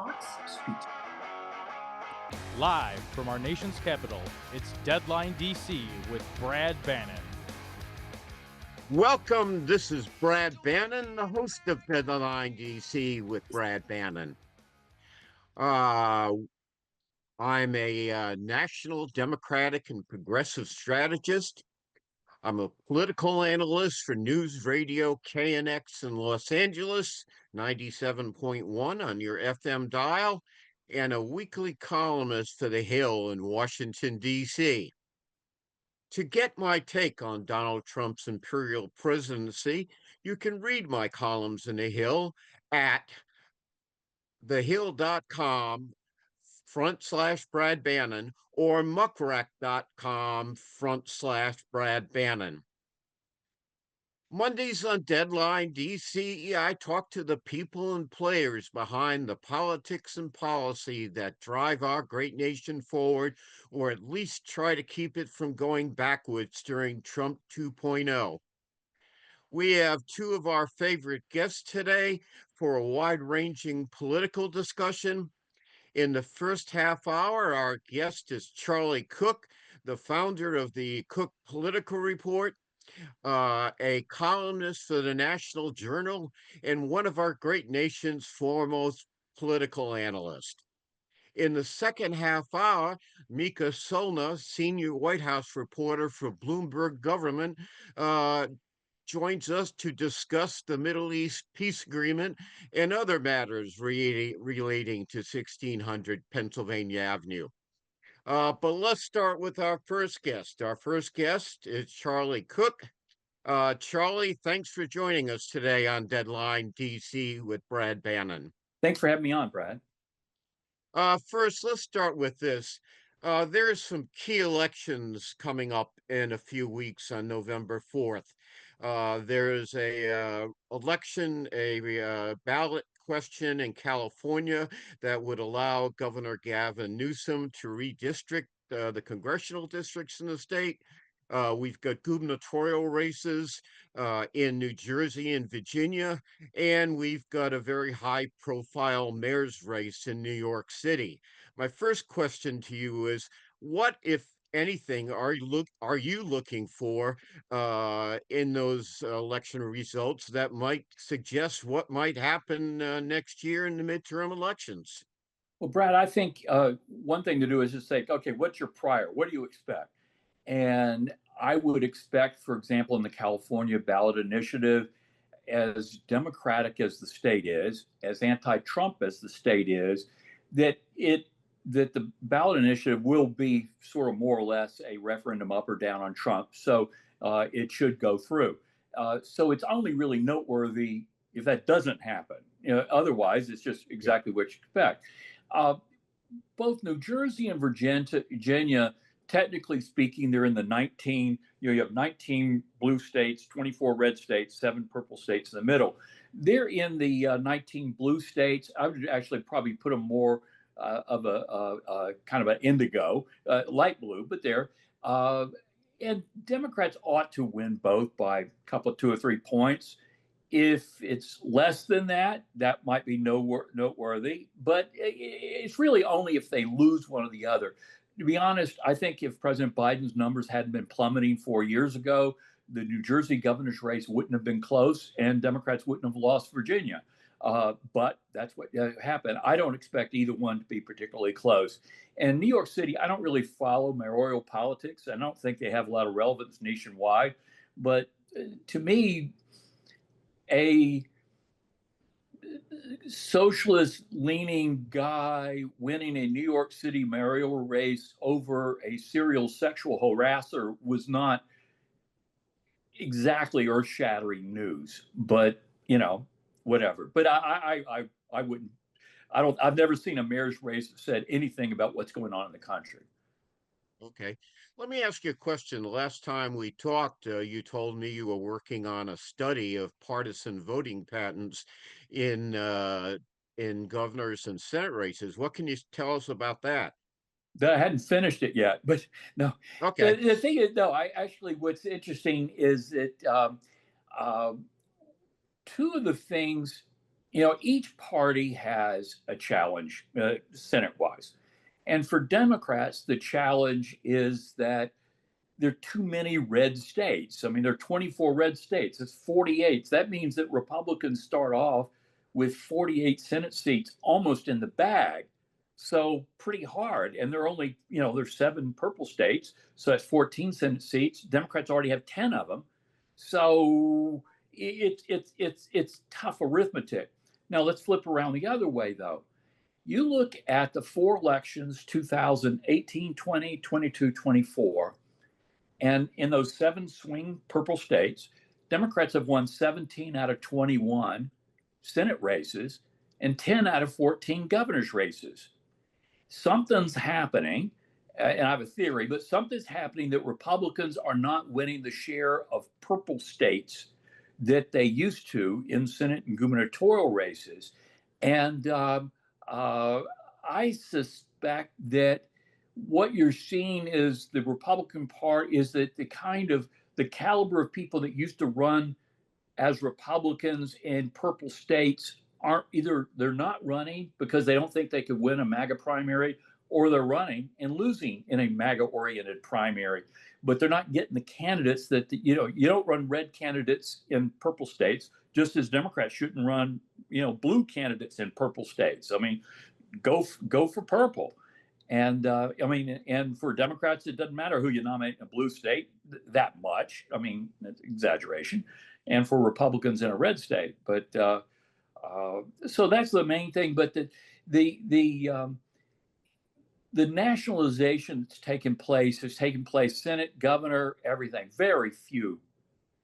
Fox Street. Live from our nation's capital, it's Deadline DC with Brad Bannon. Welcome, this is Brad Bannon, the host of Deadline DC with Brad Bannon. I'm a national Democratic and progressive strategist. I'm a political analyst for News Radio KNX in Los Angeles, 97.1 on your FM dial, and a weekly columnist for The Hill in Washington, D.C. To get my take on Donald Trump's imperial presidency, you can read my columns in The Hill at thehill.com/Brad Bannon or muckrack.com/Brad Bannon. Mondays on Deadline DC, I talk to the people and players behind the politics and policy that drive our great nation forward, or at least try to keep it from going backwards during Trump 2.0. We have two of our favorite guests today for a wide-ranging political discussion. In the first half hour, our guest is Charlie Cook, the founder of the Cook Political Report, a columnist for the National Journal, and one of our great nation's foremost political analysts. In the second half hour, Mika Solna, senior White House reporter for Bloomberg Government, joins us to discuss the Middle East peace agreement and other matters relating to 1600 Pennsylvania Avenue. But let's start with our first guest. Our first guest is Charlie Cook. Charlie, thanks for joining us today on Deadline DC with Brad Bannon. Thanks for having me on, Brad. First, let's start with this. There's some key elections coming up in a few weeks on November 4th. There's a ballot question in California that would allow Governor Gavin Newsom to redistrict the congressional districts in the state. We've got gubernatorial races in New Jersey and Virginia, and we've got a very high-profile mayor's race in New York City. My first question to you is, what, if anything, are you looking for in those election results that might suggest what might happen next year in the midterm elections? Well, Brad, I think one thing to do is just say, okay, what's your prior? What do you expect? And I would expect, for example, in the California ballot initiative, as democratic as the state is, as anti-Trump as the state is, that the ballot initiative will be sort of more or less a referendum up or down on Trump. So it should go through. So it's only really noteworthy if that doesn't happen. Otherwise, it's just exactly what you expect. Both New Jersey and Virginia, technically speaking, they're in the 19, you have 19 blue states, 24 red states, 7 purple states in the middle. They're in the 19 blue states. I would actually probably put them more of a kind of an indigo, light blue, but there. And Democrats ought to win both by a couple of 2 or 3 points. If it's less than that, that might be noteworthy, but it's really only if they lose one or the other. To be honest, I think if President Biden's numbers hadn't been plummeting 4 years ago, the New Jersey governor's race wouldn't have been close and Democrats wouldn't have lost Virginia. But that's what happened. I don't expect either one to be particularly close. And New York City, I don't really follow mayoral politics. I don't think they have a lot of relevance nationwide. But to me, a socialist-leaning guy winning a New York City mayoral race over a serial sexual harasser was not exactly earth-shattering news, but whatever. But I wouldn't. I've never seen a mayor's race that said anything about what's going on in the country. Okay. Let me ask you a question. The last time we talked, you told me you were working on a study of partisan voting patterns in governors and Senate races. What can you tell us about that? I hadn't finished it yet, but no. Okay. The thing is, no, what's interesting is that 2 of the things each party has a challenge, Senate-wise. And for Democrats, the challenge is that there are too many red states. I mean, there are 24 red states. It's 48. That means that Republicans start off with 48 Senate seats almost in the bag. So pretty hard. And there are only, there's 7 purple states. So that's 14 Senate seats. Democrats already have 10 of them. So it's tough arithmetic. Now let's flip around the other way though. You look at the 4 elections, 2018, 20, 22, 24, and in those 7 swing purple states, Democrats have won 17 out of 21 Senate races and 10 out of 14 governor's races. Something's happening, and I have a theory, but something's happening that Republicans are not winning the share of purple states that they used to in Senate and gubernatorial races. And I suspect that what you're seeing is the Republican Party is that the caliber of people that used to run as Republicans in purple states aren't either they're not running because they don't think they could win a MAGA primary, or they're running and losing in a MAGA oriented primary, but they're not getting the candidates that you don't run red candidates in purple states, just as Democrats shouldn't run blue candidates in purple states. I mean, go for purple. And and for Democrats, it doesn't matter who you nominate in a blue state that much. I mean, that's exaggeration. And for Republicans in a red state, but so that's the main thing. But the nationalization that's taken place has taken place. Senate, governor, everything. Very few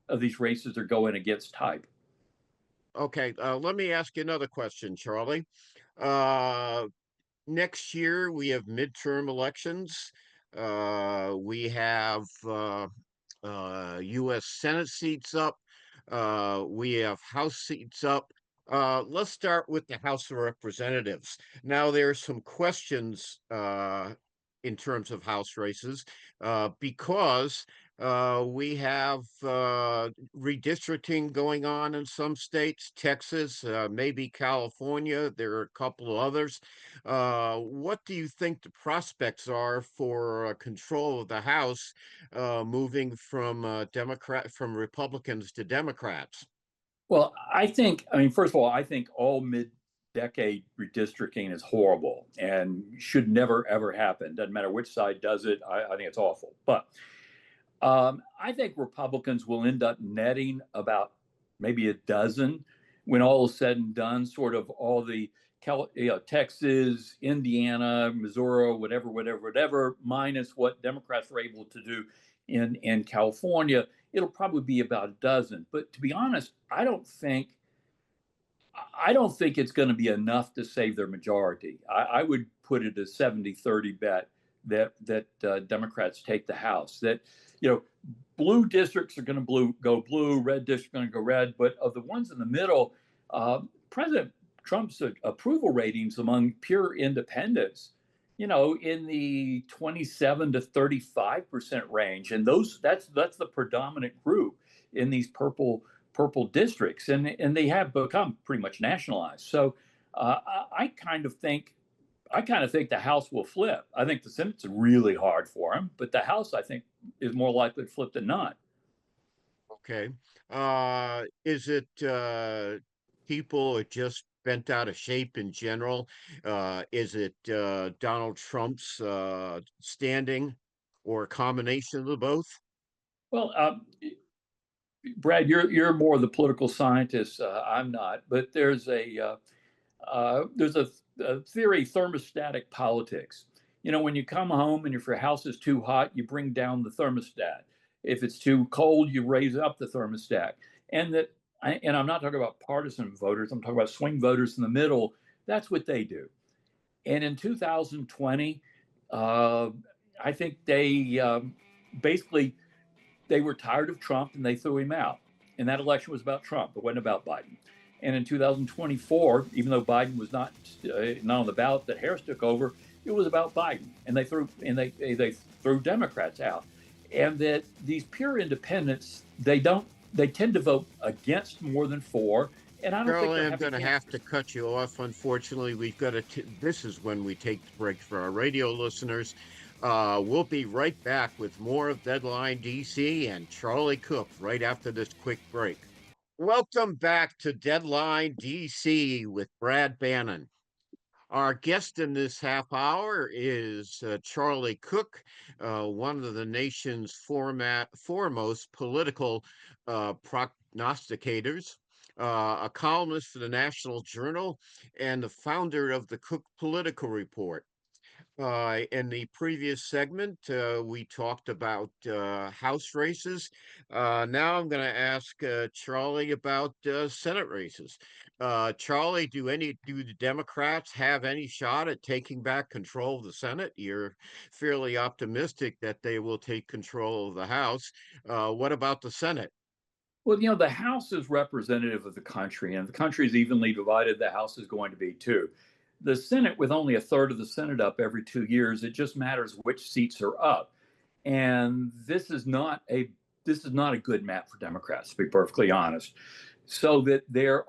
of these races are going against type. Okay, let me ask you another question, Charlie. Next year we have midterm elections. We have U.S. Senate seats up. We have House seats up. Let's start with the House of Representatives. Now, there's some questions in terms of House races because we have redistricting going on in some states, Texas, maybe California. There are a couple of others. What do you think the prospects are for control of the House moving from Republicans to Democrats? Well, first of all, I think all mid-decade redistricting is horrible and should never, ever happen. Doesn't matter which side does it. I think it's awful. But I think Republicans will end up netting about maybe a dozen when all is said and done, sort of all the Texas, Indiana, Missouri, whatever, minus what Democrats were able to do in California. It'll probably be about a dozen. But to be honest, I don't think it's going to be enough to save their majority. I would put it a 70-30 bet that Democrats take the House. That blue districts are going to go blue, red districts are going to go red. But of the ones in the middle, President Trump's approval ratings among pure independents, in the 27 to 35% range, and that's the predominant group in these purple districts, and they have become pretty much nationalized. So I kind of think the House will flip. I think the Senate's really hard for them, but the House, I think, is more likely to flip than not. Okay. Is it people are just bent out of shape in general? Is it Donald Trump's standing, or a combination of the both? Well, Brad, you're more the political scientist. I'm not, but there's a theory, thermostatic politics. When you come home and if your house is too hot, you bring down the thermostat. If it's too cold, you raise up the thermostat. And I'm not talking about partisan voters. I'm talking about swing voters in the middle. That's what they do. And in 2020, I think they basically they were tired of Trump and they threw him out. And that election was about Trump. It wasn't about Biden. And in 2024, even though Biden was not on the ballot that Harris took over, it was about Biden, and they threw Democrats out. And that these pure independents, they tend to vote against more than 4 And I don't think Charlie, they're I'm having going to cancer. have to cut you off. Unfortunately, we've got to. This is when we take the break for our radio listeners. We'll be right back with more of Deadline DC and Charlie Cook right after this quick break. Welcome back to Deadline DC with Brad Bannon. Our guest in this half hour is Charlie Cook, one of the nation's foremost political prognosticators, a columnist for the National Journal, and the founder of the Cook Political Report. In the previous segment, we talked about House races. Now I'm going to ask Charlie about Senate races. Charlie, do the Democrats have any shot at taking back control of the Senate? You're fairly optimistic that they will take control of the House. What about the Senate? Well, the House is representative of the country, and if the country is evenly divided, the House is going to be too. The Senate, with only a third of the Senate up every 2 years, it just matters which seats are up. And this is not a good map for Democrats, to be perfectly honest. So that there's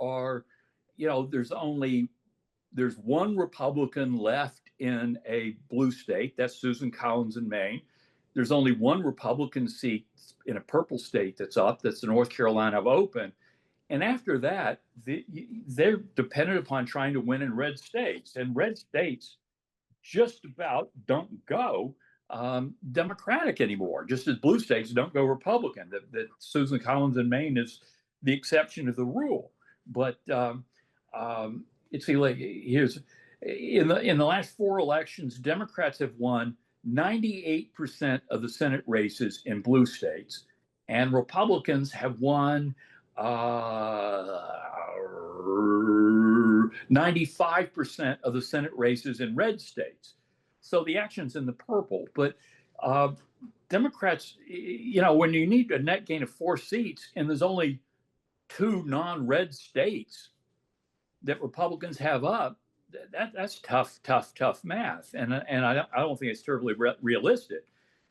one Republican left in a blue state, that's Susan Collins in Maine. There's only one Republican seat in a purple state that's up, that's the North Carolina open. And after that, they're dependent upon trying to win in red states. And red states just about don't go Democratic anymore, just as blue states don't go Republican. That Susan Collins in Maine is the exception to the rule. But here's in the last 4 elections, Democrats have won 98% of the Senate races in blue states, and Republicans have won 95% of the Senate races in red states. So the action's in the purple. But Democrats, when you need a net gain of 4 seats and there's only 2 non-red states that Republicans have up, that's tough math. And I don't think it's terribly realistic.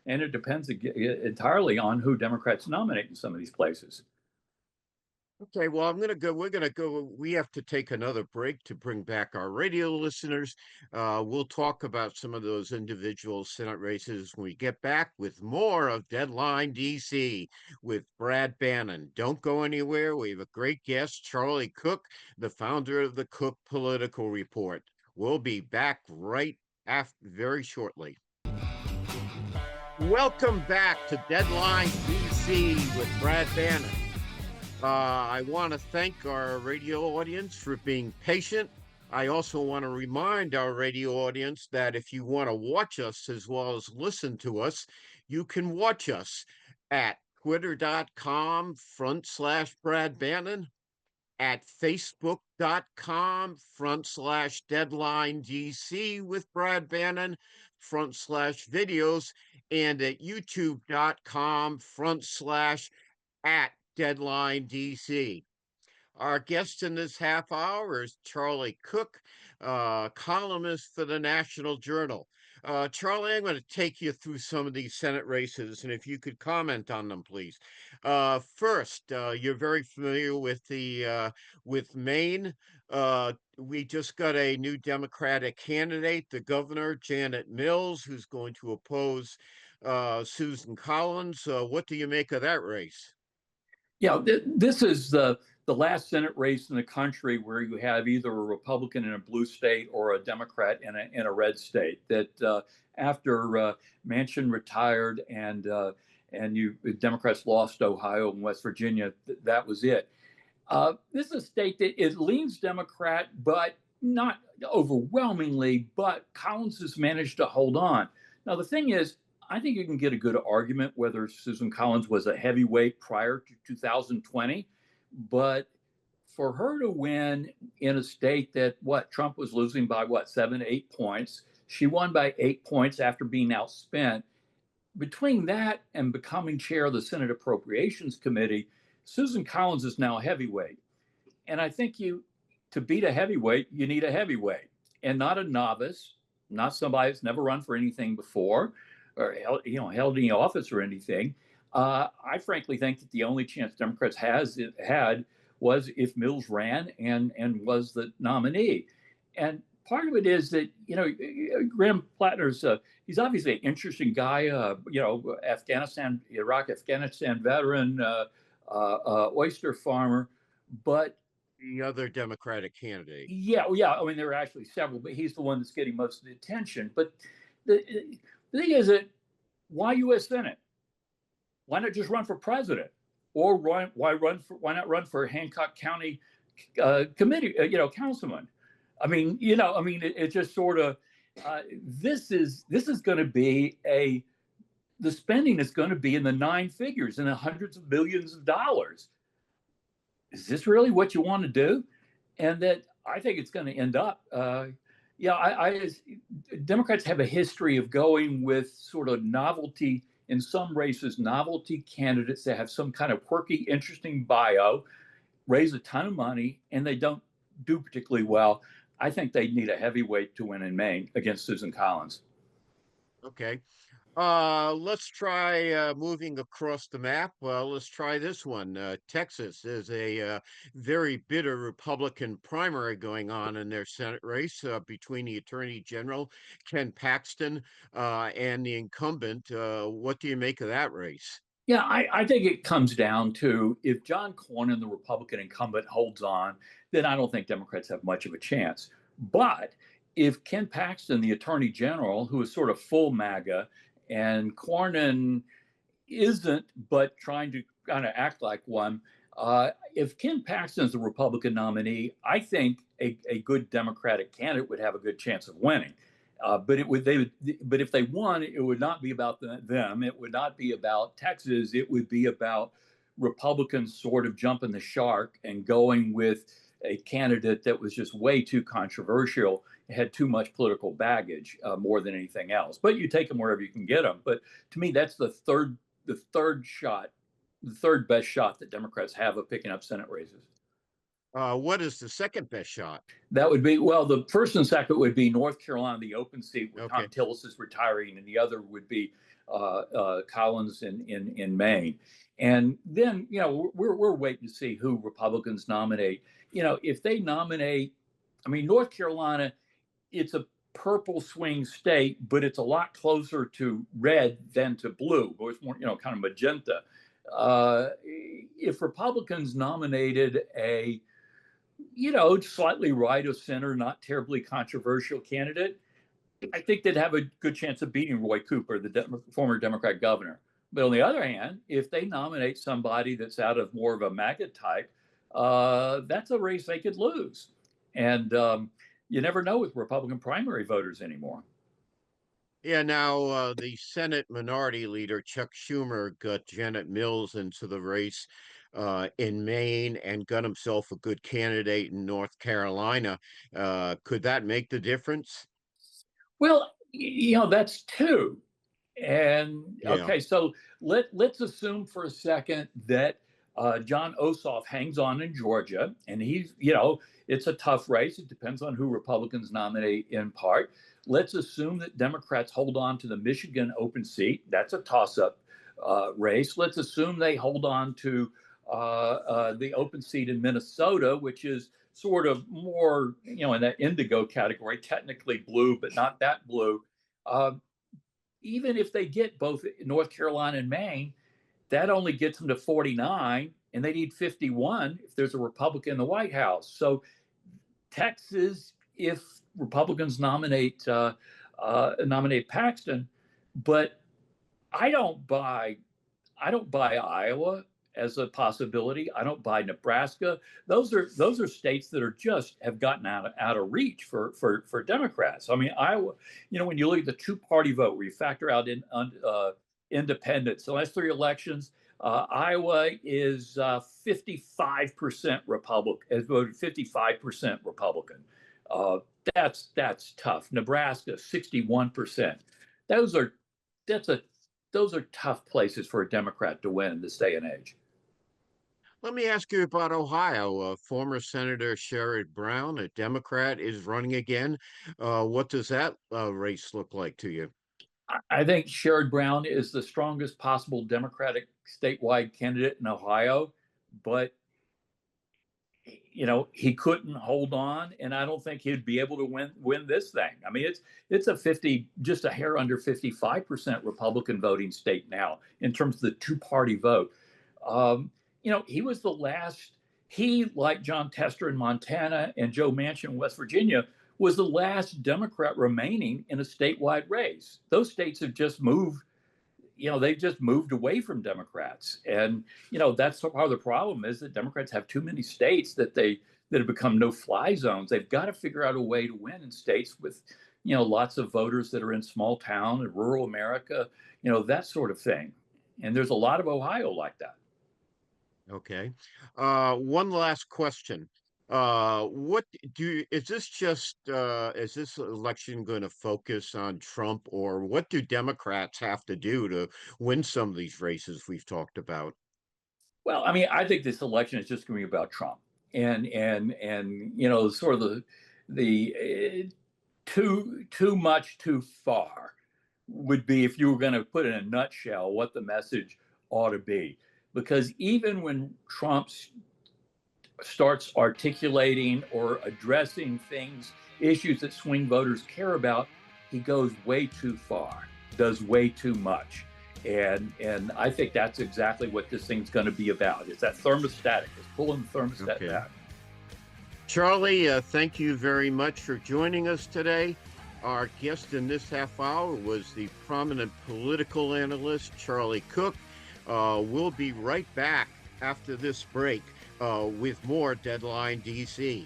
And it depends entirely on who Democrats nominate in some of these places. Okay, well, we're gonna go. We have to take another break to bring back our radio listeners. We'll talk about some of those individual Senate races when we get back with more of Deadline DC with Brad Bannon. Don't go anywhere. We have a great guest, Charlie Cook, the founder of the Cook Political Report. We'll be back very shortly. Welcome back to Deadline DC with Brad Bannon. I want to thank our radio audience for being patient. I also want to remind our radio audience that if you want to watch us as well as listen to us, you can watch us at twitter.com/Brad Bannon, at facebook.com/Deadline DC with Brad Bannon /videos, and at youtube.com/at Deadline DC. Our guest in this half hour is Charlie Cook, columnist for the National Journal. Charlie, I'm going to take you through some of these Senate races, and if you could comment on them, please. First, you're very familiar with with Maine. We just got a new Democratic candidate, the governor, Janet Mills, who's going to oppose Susan Collins. What do you make of that race? Yeah, this is the last Senate race in the country where you have either a Republican in a blue state or a Democrat in a red state. That after Manchin retired and Democrats lost Ohio and West Virginia, that was it. This is a state that it leans Democrat, but not overwhelmingly. But Collins has managed to hold on. Now the thing is, I think you can get a good argument whether Susan Collins was a heavyweight prior to 2020, but for her to win in a state that Trump was losing by 7, 8 points, she won by 8 points after being outspent. Between that and becoming chair of the Senate Appropriations Committee, Susan Collins is now a heavyweight. And I think to beat a heavyweight, you need a heavyweight and not a novice, not somebody that's never run for anything before, or held any office or anything. I frankly think that the only chance Democrats had was if Mills ran and was the nominee. And part of it is that, Graham Plattner's, he's obviously an interesting guy, Afghanistan, Iraq, Afghanistan veteran, oyster farmer. But The other Democratic candidate. yeah, yeah, I mean, there are actually several, but he's the one that's getting most of the attention. But the, the thing is that why U.S. Senate? Why not just run for president? Or why not run for Hancock County committee, councilman? It just sort of, this is going to be the spending is going to be in the nine figures, in the hundreds of billions of dollars. Is this really what you want to do? And that I think it's going to end up. Democrats have a history of going with sort of novelty, in some races, novelty candidates that have some kind of quirky, interesting bio, raise a ton of money, and they don't do particularly well. I think they need a heavyweight to win in Maine against Susan Collins. Okay. Let's try moving across the map. Let's try this one. Texas is a very bitter Republican primary going on in their Senate race between the Attorney General, Ken Paxton, and the incumbent. What do you make of that race? Yeah, I think it comes down to if John Cornyn, the Republican incumbent, holds on, then I don't think Democrats have much of a chance. But if Ken Paxton, the Attorney General, who is sort of full MAGA, and Cornyn isn't, but trying to kind of act like one, if Ken Paxton is the Republican nominee, I think a good Democratic candidate would have a good chance of winning. But if they won, it would not be about them. It would not be about Texas. It would be about Republicans sort of jumping the shark and going with a candidate that was just way too controversial, had too much political baggage, more than anything else. But you take them wherever you can get them. But to me, that's the third best shot that Democrats have of picking up Senate races. What is the second best shot? That would be, well, the first and second would be North Carolina, the open seat where Okay. Tom Tillis is retiring, and the other would be Collins in Maine. And then, we're waiting to see who Republicans nominate. If they nominate, North Carolina, it's a purple swing state, but it's a lot closer to red than to blue, or it's more, kind of magenta. If Republicans nominated a slightly right of center, not terribly controversial candidate, I think they'd have a good chance of beating Roy Cooper, the former Democrat governor. But on the other hand, if they nominate somebody that's out of more of a MAGA type, that's a race they could lose. And you never know with Republican primary voters anymore. Yeah, now the Senate Minority Leader Chuck Schumer got Janet Mills into the race in Maine and got himself a good candidate in North Carolina. Could that make the difference? Well, that's two. And Yeah. okay, so let's assume for a second that John Ossoff hangs on in Georgia, and it's a tough race. It depends on who Republicans nominate in part. Let's assume that Democrats hold on to the Michigan open seat. That's a toss-up race. Let's assume they hold on to the open seat in Minnesota, which is sort of more, in that indigo category, technically blue, but not that blue. Even if they get both North Carolina and Maine, that only gets them to 49, and they need 51 if there's a Republican in the White House. So Texas, if Republicans nominate Paxton, but I don't buy Iowa as a possibility. I don't buy Nebraska. Those are states that are just have gotten out of reach for Democrats. Iowa, when you look at the two-party vote where you factor out independents, the last three elections, Iowa is 55% Republican, has voted 55% Republican. That's tough. Nebraska, 61%. Those are tough places for a Democrat to win in this day and age. Let me ask you about Ohio. Former Senator Sherrod Brown, a Democrat, is running again. What does that race look like to you? I think Sherrod Brown is the strongest possible Democratic statewide candidate in Ohio, but he couldn't hold on, and I don't think he'd be able to win this thing. I mean, it's a 50, just a hair under 55% Republican voting state now in terms of the two-party vote. He was the last. He, like John Tester in Montana and Joe Manchin in West Virginia, was the last Democrat remaining in a statewide race. Those states have just moved. They've just moved away from Democrats, and that's part of the problem is that Democrats have too many states that have become no-fly zones. They've got to figure out a way to win in states with lots of voters that are in small town and rural America, that sort of thing. And there's a lot of Ohio like that. Okay. One last question. Is this election going to focus on Trump, or what do Democrats have to do to win some of these races we've talked about? Well, I mean, I think this election is just going to be about Trump, and sort of the too much too far would be, if you were going to put in a nutshell what the message ought to be. Because even when Trump starts articulating or addressing issues that swing voters care about, he goes way too far, does way too much. And I think that's exactly what this thing's going to be about. It's that thermostatic. It's pulling the thermostat back. Charlie, thank you very much for joining us today. Our guest in this half hour was the prominent political analyst, Charlie Cook. We'll be right back after this break with more Deadline DC.